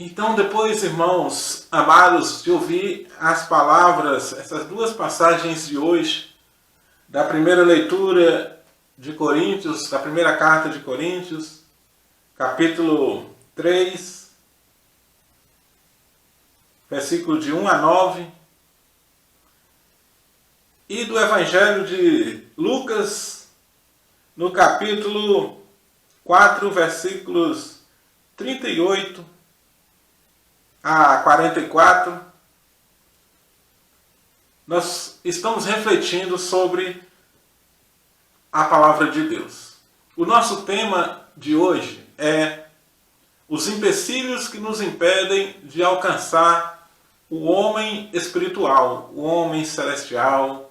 Então, depois, irmãos amados, de ouvir as palavras, essas duas passagens de hoje, da primeira leitura de Coríntios, da primeira carta de Coríntios, capítulo 3, versículo de 1 a 9, e do Evangelho de Lucas, no capítulo 4, versículos 38 a 44, nós estamos refletindo sobre a palavra de Deus. O nosso tema de hoje é os empecilhos que nos impedem de alcançar o homem espiritual, o homem celestial,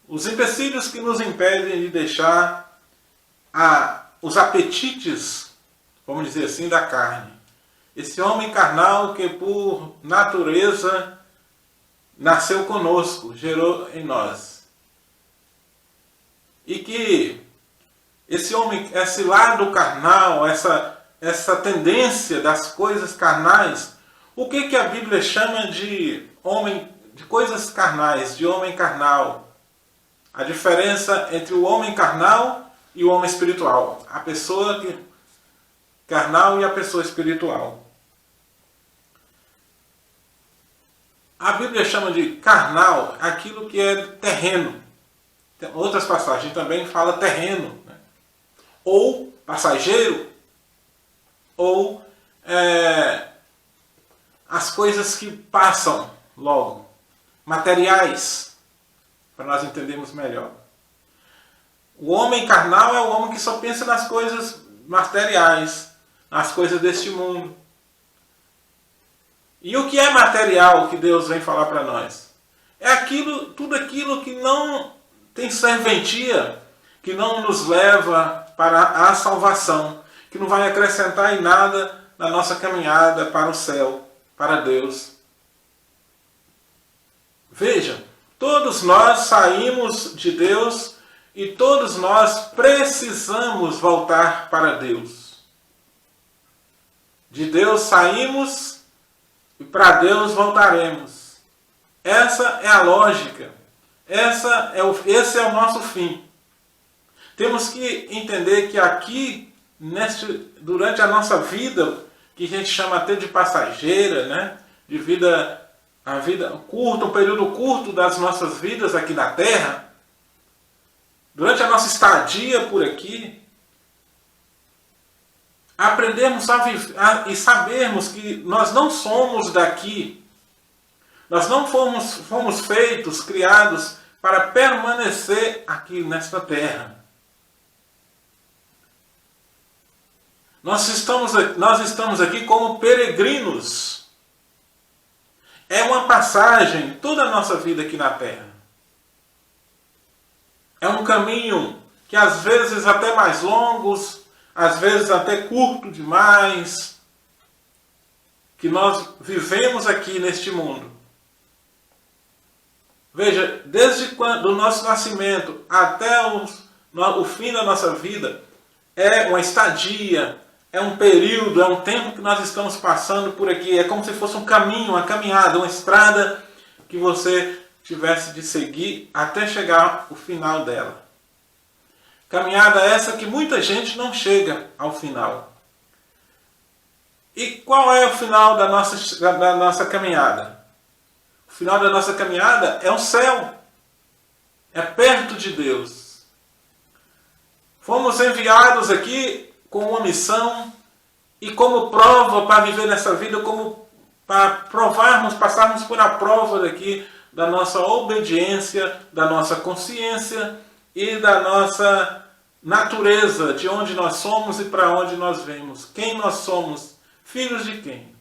os empecilhos que nos impedem de deixar os apetites, vamos dizer assim, da carne. Esse homem carnal que por natureza nasceu conosco, gerou em nós. E que esse homem, esse lado carnal, essa tendência das coisas carnais, o que a Bíblia chama de homem, de coisas carnais, de homem carnal? A diferença entre o homem carnal e o homem espiritual. A pessoa carnal e a pessoa espiritual. A Bíblia chama de carnal aquilo que é terreno. Outras passagens também falam terreno, né? Ou passageiro, ou as coisas que passam logo, materiais, para nós entendermos melhor. O homem carnal é o homem que só pensa nas coisas materiais, nas coisas deste mundo. E o que é material que Deus vem falar para nós? É tudo aquilo que não tem serventia, que não nos leva para a salvação, que não vai acrescentar em nada na nossa caminhada para o céu, para Deus. Veja, todos nós saímos de Deus e todos nós precisamos voltar para Deus. De Deus saímos e para Deus voltaremos. Essa é a lógica. Esse é o nosso fim. Temos que entender que aqui, durante a nossa vida, que a gente chama até de passageira, né? De a vida curta, um período curto das nossas vidas aqui na Terra, durante a nossa estadia por aqui, aprendemos a viver e sabermos que nós não somos daqui. Nós não fomos feitos, criados para permanecer aqui nesta terra. Nós estamos aqui como peregrinos. É uma passagem, toda a nossa vida aqui na terra. É um caminho que às vezes até mais longos, às vezes até curto demais, que nós vivemos aqui neste mundo. Veja, desde do nosso nascimento até o fim da nossa vida, é uma estadia, é um período, é um tempo que nós estamos passando por aqui. É como se fosse um caminho, uma caminhada, uma estrada que você tivesse de seguir até chegar ao final dela. Caminhada essa que muita gente não chega ao final. E qual é o final da nossa caminhada? O final da nossa caminhada é o céu. É perto de Deus. Fomos enviados aqui com uma missão e como prova para viver nessa vida, como para passarmos por a prova daqui da nossa obediência, da nossa consciência e da nossa natureza, de onde nós somos e para onde nós vemos. Quem nós somos? Filhos de quem?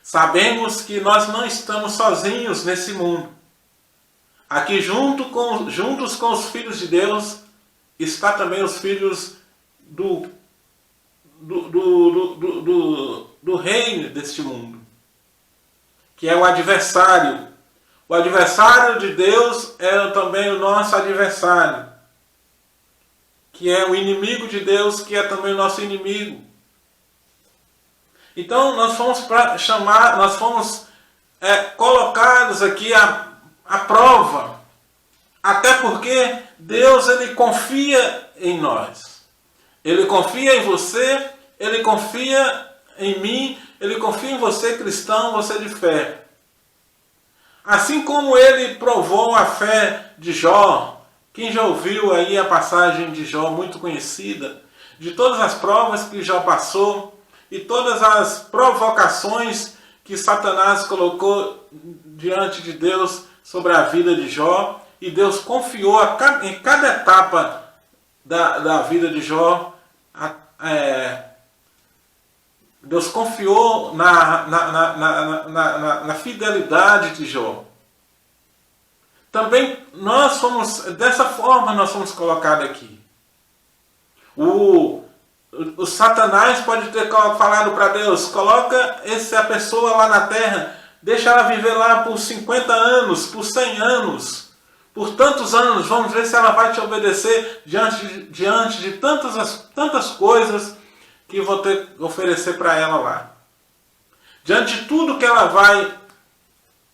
Sabemos que nós não estamos sozinhos nesse mundo. Aqui juntos com os filhos de Deus, está também os filhos do reino deste mundo, que é o adversário. O adversário de Deus é também o nosso adversário, que é o inimigo de Deus, que é também o nosso inimigo. Então nós fomos colocados aqui à prova. Até porque Deus, ele confia em nós. Ele confia em você, ele confia em mim, ele confia em você, cristão, você de fé. Assim como ele provou a fé de Jó, quem já ouviu aí a passagem de Jó, muito conhecida, de todas as provas que Jó passou e todas as provocações que Satanás colocou diante de Deus sobre a vida de Jó, e Deus confiou em cada etapa da vida de Jó, Deus confiou na fidelidade de Jó. Também dessa forma nós fomos colocados aqui. O Satanás pode ter falado para Deus, coloca essa pessoa lá na terra, deixa ela viver lá por 50 anos, por 100 anos, por tantos anos, vamos ver se ela vai te obedecer diante de tantas coisas que vou ter que oferecer para ela lá. Diante de tudo que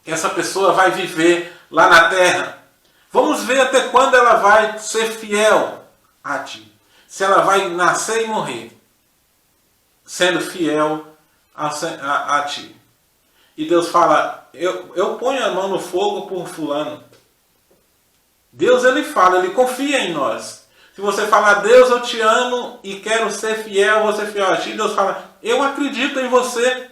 essa pessoa vai viver lá na terra. Vamos ver até quando ela vai ser fiel a ti. Se ela vai nascer e morrer sendo fiel a ti. E Deus fala, eu ponho a mão no fogo por fulano. Deus, ele fala, ele confia em nós. Se você falar, Deus, eu te amo e quero ser fiel, vou ser fiel a ti, Deus fala, eu acredito em você.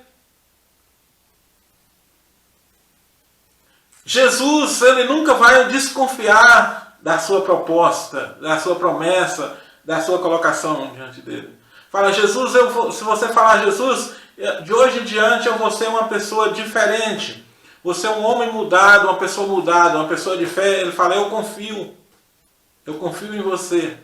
Jesus, ele nunca vai desconfiar da sua proposta, da sua promessa, da sua colocação diante dele. Fala, Jesus, se você falar, Jesus, de hoje em diante eu vou ser uma pessoa diferente. Você é um homem mudado, uma pessoa mudada, uma pessoa de fé. Ele fala, eu confio em você.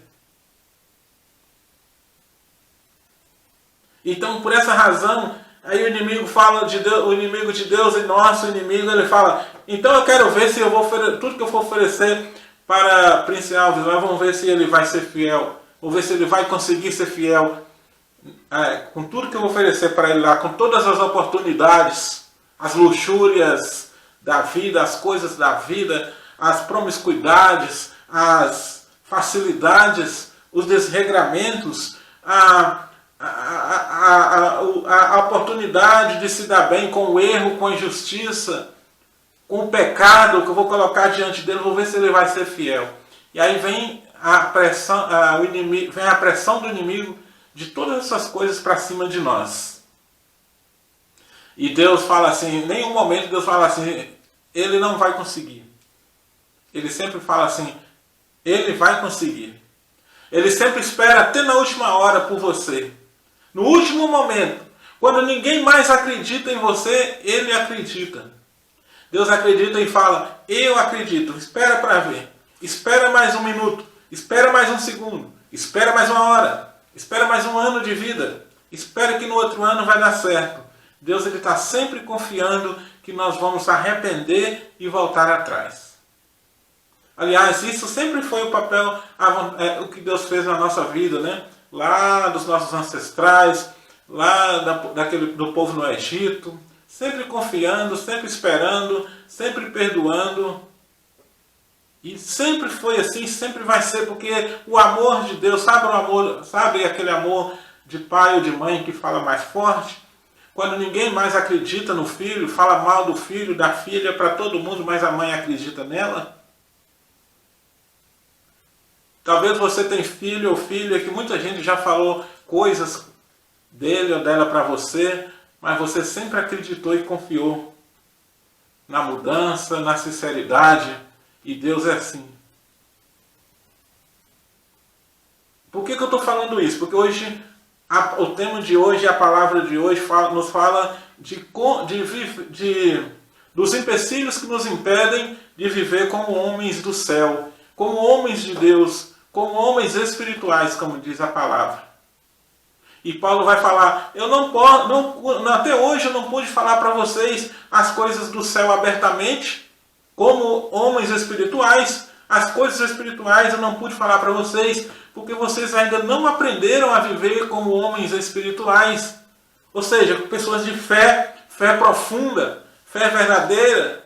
Então, por essa razão, aí o inimigo fala de Deus, o inimigo de Deus e nosso inimigo, ele fala, então eu quero ver se eu vou tudo que eu for oferecer para Príncipe Alves, vamos ver se ele vai ser fiel, vamos ver se ele vai conseguir ser fiel com tudo que eu vou oferecer para ele lá, com todas as oportunidades, as luxúrias da vida, as coisas da vida, as promiscuidades, as facilidades, os desregramentos, a oportunidade de se dar bem com o erro, com a injustiça, com o pecado que eu vou colocar diante dele, vou ver se ele vai ser fiel. E aí vem a pressão do inimigo de todas essas coisas para cima de nós. E Deus fala assim, em nenhum momento Deus fala assim, ele não vai conseguir. Ele sempre fala assim, ele vai conseguir. Ele sempre espera até na última hora por você. No último momento, quando ninguém mais acredita em você, ele acredita. Deus acredita e fala, eu acredito, espera para ver. Espera mais um minuto, espera mais um segundo, espera mais uma hora, espera mais um ano de vida. Espera que no outro ano vai dar certo. Deus está sempre confiando que nós vamos arrepender e voltar atrás. Aliás, isso sempre foi o papel, o que Deus fez na nossa vida, né? Lá dos nossos ancestrais, lá do povo no Egito, sempre confiando, sempre esperando, sempre perdoando. E sempre foi assim, sempre vai ser, porque o amor de Deus, sabe aquele amor de pai ou de mãe que fala mais forte? Quando ninguém mais acredita no filho, fala mal do filho, da filha para todo mundo, mas a mãe acredita nela. Talvez você tenha filho ou filha que muita gente já falou coisas dele ou dela para você, mas você sempre acreditou e confiou na mudança, na sinceridade, e Deus é assim. Por que eu estou falando isso? Porque hoje, o tema de hoje, a palavra de hoje nos fala dos empecilhos que nos impedem de viver como homens do céu, como homens de Deus, como homens espirituais, como diz a palavra. E Paulo vai falar, até hoje eu não pude falar para vocês as coisas do céu abertamente, como homens espirituais. As coisas espirituais eu não pude falar para vocês, porque vocês ainda não aprenderam a viver como homens espirituais. Ou seja, pessoas de fé, fé profunda, fé verdadeira.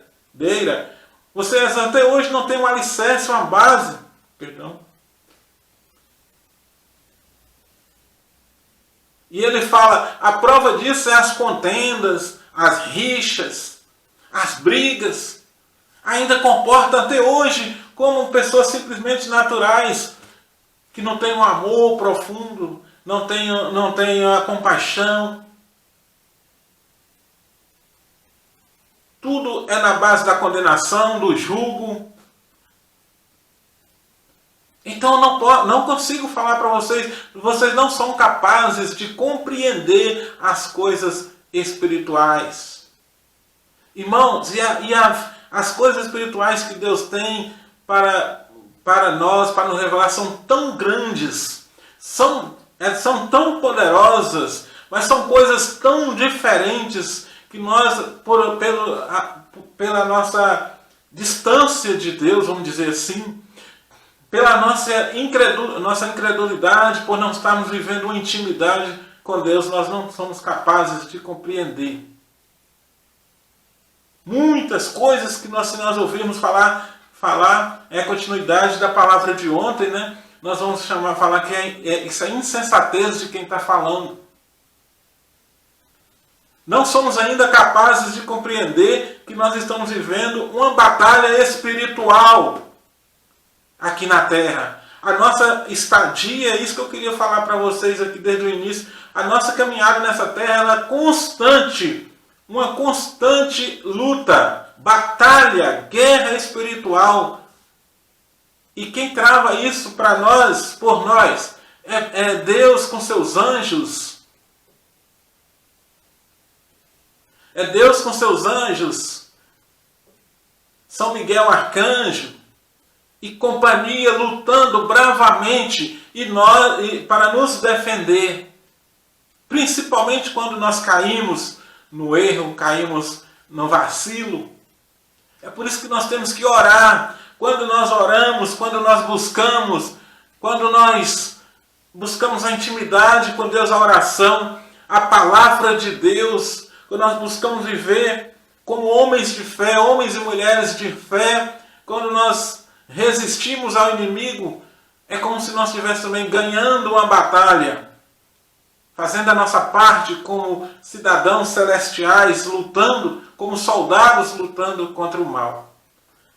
Vocês até hoje não têm um alicerce, uma base. Perdão. E ele fala, a prova disso é as contendas, as rixas, as brigas. Ainda comporta até hoje como pessoas simplesmente naturais, que não têm um amor profundo, não têm a compaixão. Tudo é na base da condenação, do julgo. Então eu não consigo falar para vocês não são capazes de compreender as coisas espirituais. Irmãos, as coisas espirituais que Deus tem para nós, para nos revelar, são tão grandes, são tão poderosas, mas são coisas tão diferentes que nós, pela nossa distância de Deus, vamos dizer assim, pela nossa incredulidade, por não estarmos vivendo uma intimidade com Deus, nós não somos capazes de compreender. Muitas coisas que se nós ouvirmos falar é a continuidade da palavra de ontem, né? Nós vamos falar que isso é insensatez de quem está falando. Não somos ainda capazes de compreender que nós estamos vivendo uma batalha espiritual aqui na Terra. A nossa estadia, é isso que eu queria falar para vocês aqui desde o início, a nossa caminhada nessa Terra ela é constante, uma constante luta, batalha, guerra espiritual. E quem trava isso para nós, por nós, é Deus com seus anjos. É Deus com seus anjos, São Miguel Arcanjo e companhia lutando bravamente para nos defender. Principalmente quando nós caímos no erro, caímos no vacilo. É por isso que nós temos que orar. Quando nós oramos, quando nós buscamos a intimidade com Deus, a oração, a palavra de Deus, quando nós buscamos viver como homens de fé, homens e mulheres de fé, quando nós resistimos ao inimigo, é como se nós estivéssemos também ganhando uma batalha, fazendo a nossa parte como cidadãos celestiais, lutando, como soldados lutando contra o mal.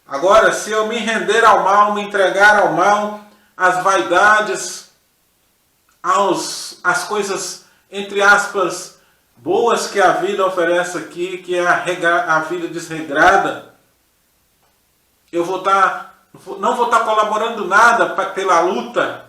Agora, se eu me render ao mal, me entregar ao mal, às vaidades, às coisas, entre aspas, boas que a vida oferece aqui, que é a vida desregrada, eu não vou estar colaborando nada pela luta.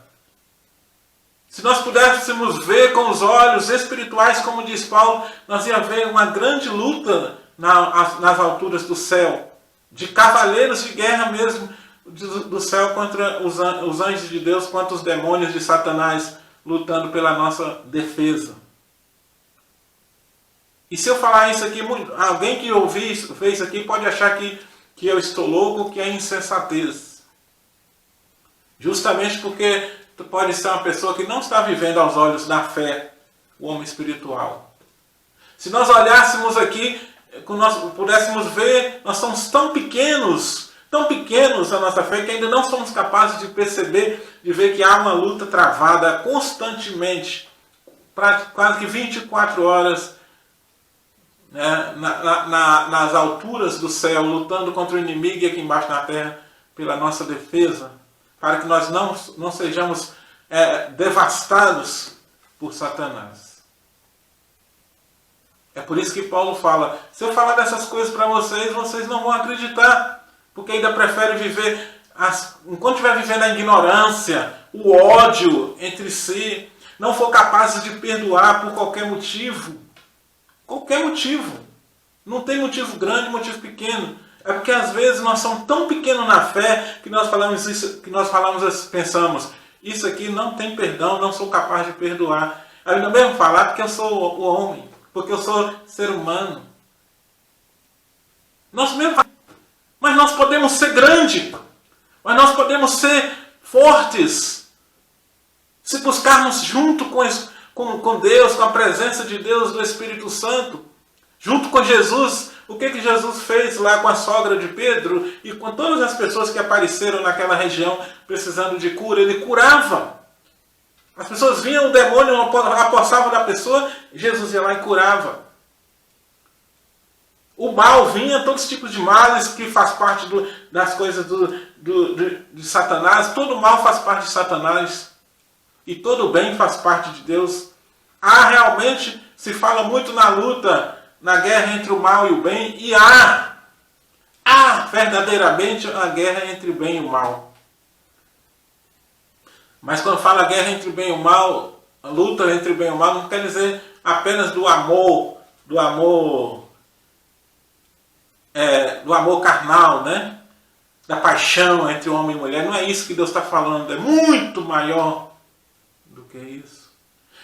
Se nós pudéssemos ver com os olhos espirituais, como diz Paulo, nós ia ver uma grande luta nas alturas do céu, de cavaleiros de guerra mesmo do céu contra os anjos de Deus, contra os demônios de Satanás, lutando pela nossa defesa. E se eu falar isso aqui, alguém que vê isso aqui pode achar que eu estou louco, que é insensatez. Justamente porque tu pode ser uma pessoa que não está vivendo aos olhos da fé, o homem espiritual. Se nós olhássemos aqui, nós pudéssemos ver, nós somos tão pequenos a nossa fé, que ainda não somos capazes de perceber, de ver que há uma luta travada constantemente, quase que 24 horas, né, nas alturas do céu, lutando contra o inimigo e aqui embaixo na terra, pela nossa defesa, para que nós não sejamos devastados por Satanás. É por isso que Paulo fala, se eu falar dessas coisas para vocês não vão acreditar, porque ainda preferem viver, enquanto estiver vivendo a ignorância, o ódio entre si, não for capazes de perdoar por qualquer motivo. Qualquer motivo. Não tem motivo grande, motivo pequeno. É porque às vezes nós somos tão pequenos na fé que nós pensamos, isso aqui não tem perdão, não sou capaz de perdoar. Aí não mesmo falar porque eu sou o homem, porque eu sou ser humano. Mas nós podemos ser grandes, mas nós podemos ser fortes, se buscarmos junto com Deus, com a presença de Deus, do Espírito Santo. Junto com Jesus, o que Jesus fez lá com a sogra de Pedro e com todas as pessoas que apareceram naquela região precisando de cura? Ele curava. As pessoas vinham, o demônio apossava da pessoa, Jesus ia lá e curava. O mal vinha, todos os tipos de males que faz parte das coisas de Satanás. Todo mal faz parte de Satanás. E todo bem faz parte de Deus. Realmente, se fala muito na luta, na guerra entre o mal e o bem. E há verdadeiramente a guerra entre o bem e o mal. Mas quando fala guerra entre o bem e o mal, a luta entre o bem e o mal, não quer dizer apenas do amor carnal, né? Da paixão entre homem e mulher. Não é isso que Deus está falando. É muito maior do que isso.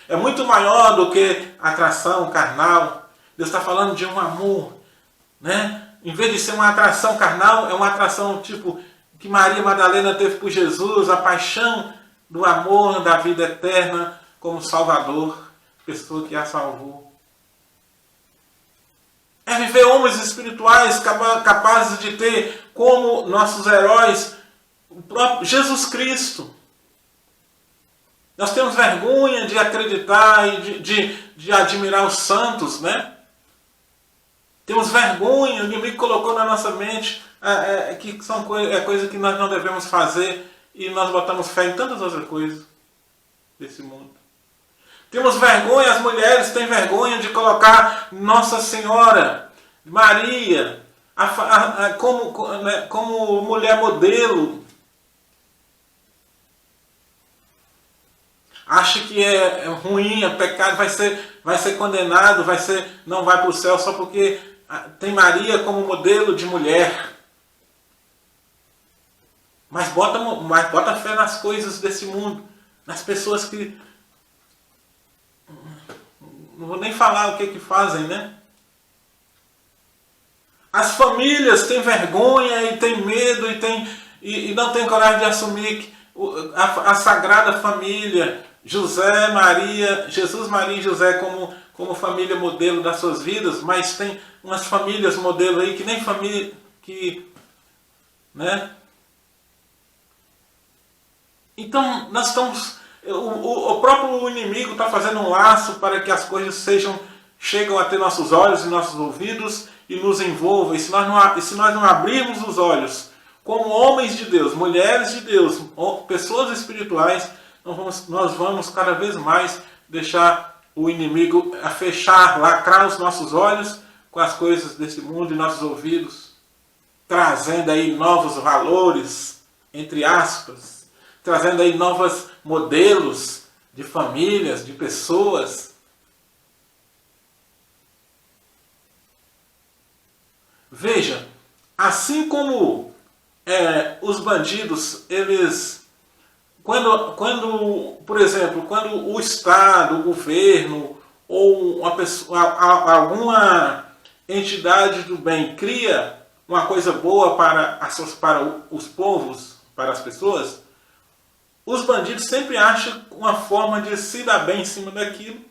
É muito maior do que atração carnal. Deus está falando de um amor, né? Em vez de ser uma atração carnal, é uma atração tipo que Maria Madalena teve por Jesus, a paixão do amor da vida eterna como Salvador, pessoa que a salvou. É viver homens espirituais capazes de ter como nossos heróis o próprio Jesus Cristo. Nós temos vergonha de acreditar e de admirar os santos, né? Temos vergonha, o inimigo colocou na nossa mente que são coisas que nós não devemos fazer e nós botamos fé em tantas outras coisas desse mundo. Temos vergonha, as mulheres têm vergonha de colocar Nossa Senhora, Maria, como mulher modelo. Acha que é ruim, é pecado, vai ser condenado, não vai para o céu só porque tem Maria como modelo de mulher. Mas bota fé nas coisas desse mundo, nas pessoas que... Não vou nem falar o que fazem, né? As famílias têm vergonha e têm medo e não têm coragem de assumir que a Sagrada Família, José, Maria, Jesus, Maria e José como família modelo das suas vidas, mas tem umas famílias modelo aí que nem família, né? Então, nós estamos... O próprio inimigo está fazendo um laço para que as coisas chegam até nossos olhos e nossos ouvidos e nos envolvam. E se nós não abrirmos os olhos como homens de Deus, mulheres de Deus, pessoas espirituais, nós vamos cada vez mais deixar o inimigo lacrar os nossos olhos com as coisas desse mundo e nossos ouvidos, trazendo aí novos valores, entre aspas, trazendo aí novos modelos de famílias, de pessoas. Veja, assim como os bandidos, eles, por exemplo, quando o Estado, o governo ou alguma entidade do bem cria uma coisa boa para os povos, para as pessoas, os bandidos sempre acham uma forma de se dar bem em cima daquilo,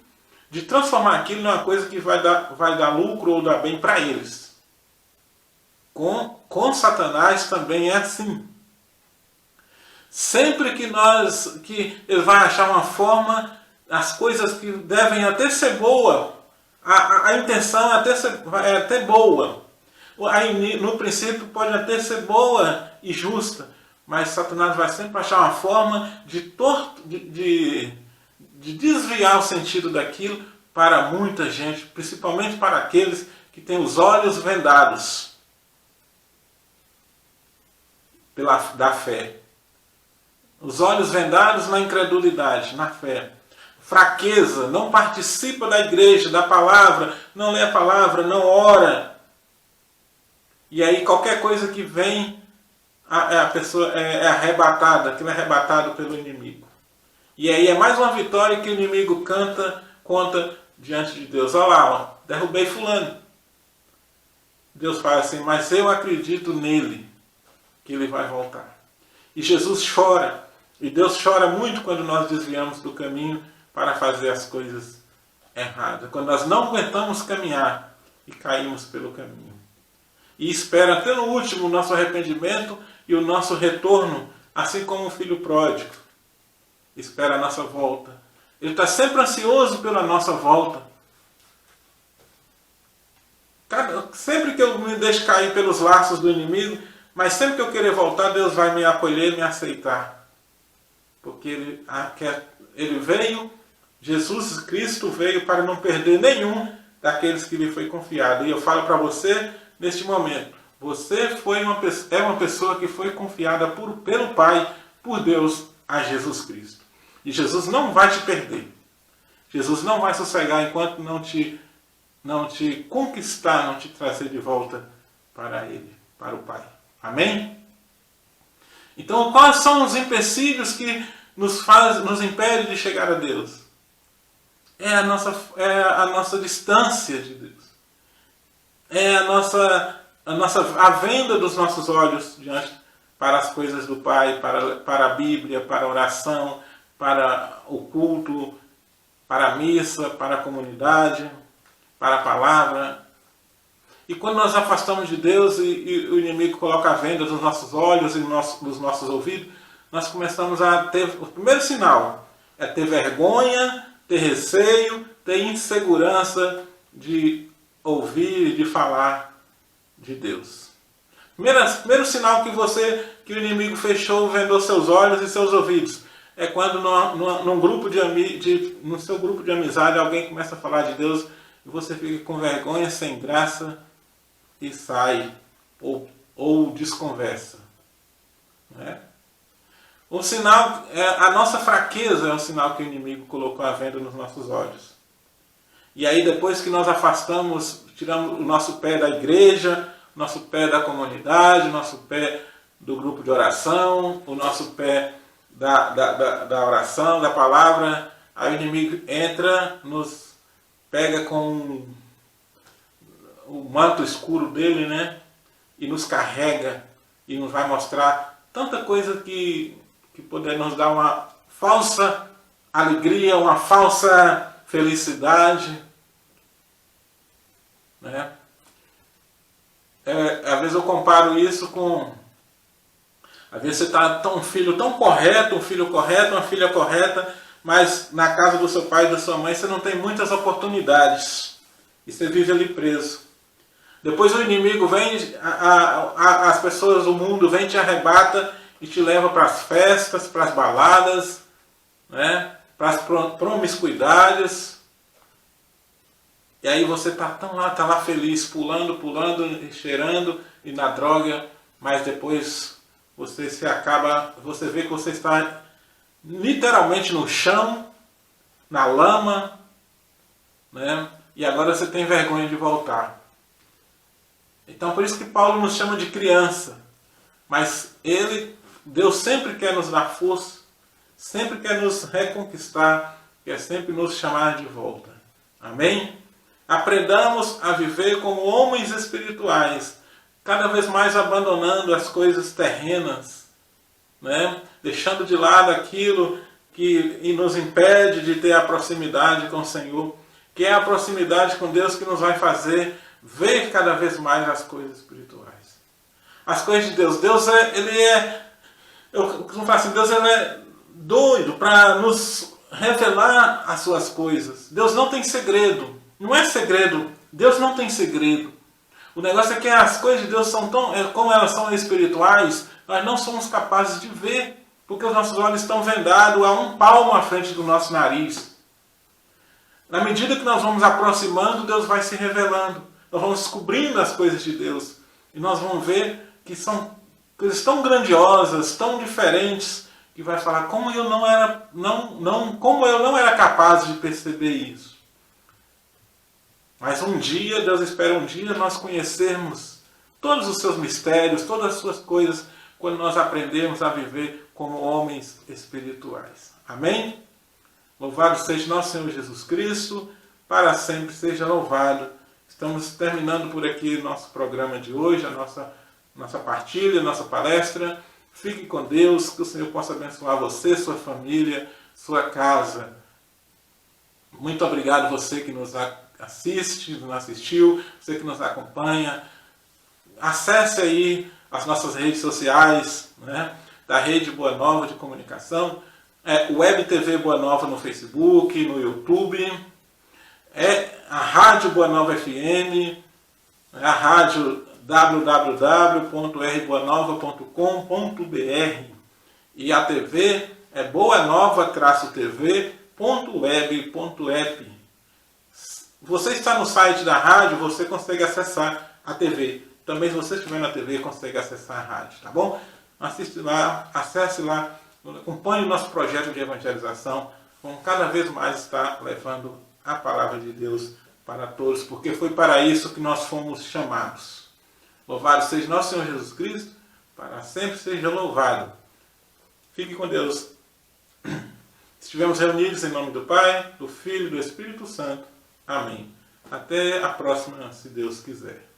de transformar aquilo numa coisa que vai dar lucro ou dar bem para eles. Com Satanás também é assim. Sempre que ele vai achar uma forma, as coisas que devem até ser boa, a intenção é até boa. Aí, no princípio pode até ser boa e justa, mas Satanás vai sempre achar uma forma de desviar o sentido daquilo para muita gente, principalmente para aqueles que têm os olhos vendados da fé. Os olhos vendados na incredulidade, na fé. Fraqueza, não participa da igreja, da palavra, não lê a palavra, não ora. E aí qualquer coisa que vem, a pessoa é arrebatada, aquilo é arrebatado pelo inimigo. E aí é mais uma vitória que o inimigo conta diante de Deus. Olha lá, ó, derrubei fulano. Deus fala assim, mas eu acredito nele, que ele vai voltar. E Jesus chora. E Deus chora muito quando nós desviamos do caminho para fazer as coisas erradas. Quando nós não aguentamos caminhar e caímos pelo caminho. E espera até no último o nosso arrependimento e o nosso retorno, assim como o filho pródigo. Espera a nossa volta. Ele está sempre ansioso pela nossa volta. Sempre que eu me deixo cair pelos laços do inimigo, mas sempre que eu querer voltar, Deus vai me acolher e me aceitar. Porque ele veio, Jesus Cristo veio para não perder nenhum daqueles que lhe foi confiado. E eu falo para você, neste momento, você é uma pessoa que foi confiada pelo Pai, por Deus, a Jesus Cristo. E Jesus não vai te perder. Jesus não vai sossegar enquanto não te conquistar, não te trazer de volta para Ele, para o Pai. Amém? Então, quais são os empecilhos que nos impedem de chegar a Deus? É a nossa distância de Deus. É a venda dos nossos olhos para as coisas do Pai, para a Bíblia, para a oração, para o culto, para a missa, para a comunidade, para a palavra. E quando nós afastamos de Deus e o inimigo coloca a venda dos nossos olhos e dos nossos ouvidos, nós começamos a ter... O primeiro sinal é ter vergonha, ter receio, ter insegurança de ouvir e de falar de Deus. Primeiro sinal que o inimigo fechou, vendou seus olhos e seus ouvidos, é quando no seu grupo de amizade alguém começa a falar de Deus e você fica com vergonha, sem graça e sai ou desconversa. Não é? O sinal, a nossa fraqueza é o sinal que o inimigo colocou à venda nos nossos olhos. E aí depois que nós afastamos, tiramos o nosso pé da igreja, nosso pé da comunidade, nosso pé do grupo de oração, o nosso pé da oração, da palavra, aí o inimigo entra, nos pega com o manto escuro dele, né? E nos carrega e nos vai mostrar tanta coisa que poder nos dar uma falsa alegria, uma falsa felicidade, né? Às vezes eu comparo isso com... Às vezes você está um filho tão correto, um filho correto, uma filha correta, mas na casa do seu pai e da sua mãe você não tem muitas oportunidades. E você vive ali preso. Depois o inimigo vem, as pessoas, o mundo vem, te arrebata e te leva para as festas, para as baladas, né? Para as promiscuidades. E aí você está lá feliz, pulando, cheirando e na droga, mas depois você vê que você está literalmente no chão, na lama, né? E agora você tem vergonha de voltar. Então por isso que Paulo nos chama de criança. Mas Deus sempre quer nos dar força, sempre quer nos reconquistar, quer sempre nos chamar de volta. Amém? Aprendamos a viver como homens espirituais, cada vez mais abandonando as coisas terrenas, né? Deixando de lado aquilo que nos impede de ter a proximidade com o Senhor, que é a proximidade com Deus que nos vai fazer ver cada vez mais as coisas espirituais. As coisas de Deus. Deus eu costumo falar assim, Deus é doido para nos revelar as suas coisas. Deus não tem segredo. Não é segredo. Deus não tem segredo. O negócio é que as coisas de Deus são como elas são espirituais, nós não somos capazes de ver, porque os nossos olhos estão vendados a um palmo à frente do nosso nariz. Na medida que nós vamos aproximando, Deus vai se revelando. Nós vamos descobrindo as coisas de Deus. E nós vamos ver que são coisas tão grandiosas, tão diferentes, que vai falar como eu não era capaz de perceber isso. Mas Deus espera um dia nós conhecermos todos os seus mistérios, todas as suas coisas, quando nós aprendemos a viver como homens espirituais. Amém? Louvado seja nosso Senhor Jesus Cristo, para sempre seja louvado. Estamos terminando por aqui o nosso programa de hoje, a nossa partilha, a nossa palestra. Fique com Deus, que o Senhor possa abençoar você, sua família, sua casa. Muito obrigado você que nos assiste, nos assistiu, você que nos acompanha. Acesse aí as nossas redes sociais, né, da Rede Boa Nova de Comunicação, Web TV Boa Nova no Facebook, no YouTube, a Rádio Boa Nova FM, a rádio www.rboanova.com.br e a TV é boanova-tv.web.app. Você está no site da rádio, você consegue acessar a TV. Também se você estiver na TV, consegue acessar a rádio, tá bom? Assiste lá, acesse lá, acompanhe o nosso projeto de evangelização. Vamos cada vez mais estar levando a palavra de Deus para todos, porque foi para isso que nós fomos chamados. Louvado seja nosso Senhor Jesus Cristo, para sempre seja louvado. Fique com Deus. Estivemos reunidos em nome do Pai, do Filho e do Espírito Santo. Amém. Até a próxima, se Deus quiser.